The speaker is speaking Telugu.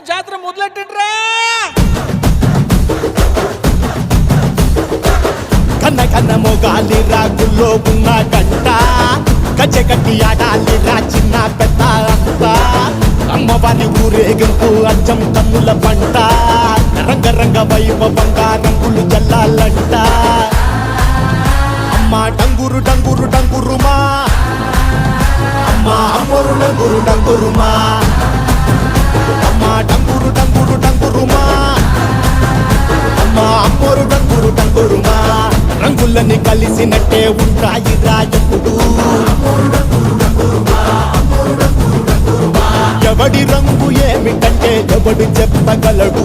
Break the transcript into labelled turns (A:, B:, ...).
A: జాతర మొదలెట్టిండ్రా.
B: కన్న కన్న మొగాలి రాగుల్లో ఉన్న గంట గజ్జె కట్టి ఆడాలిరా చిన్న పెద్ద అంతా. అమ్మవారి ఊరేగింపు అచ్చం కన్నుల పంట రంగరంగ వైభవంగా రంగులు జల్లాలంట. అమ్మ డంగురు డంగురు డంగురుమా అమ్మ అమ్మోరు డంగురు డంగురుమా అమ్మ డంగురు డంగురు డంగురుమా అమ్మ అమ్మోరు డంగురు డంగురుమా. రంగులని కలిసినట్టే ఉంటాయి రాయకుడు. ఎవడి రంగు ఏమిటంటే ఎవడు చెప్పగలడు.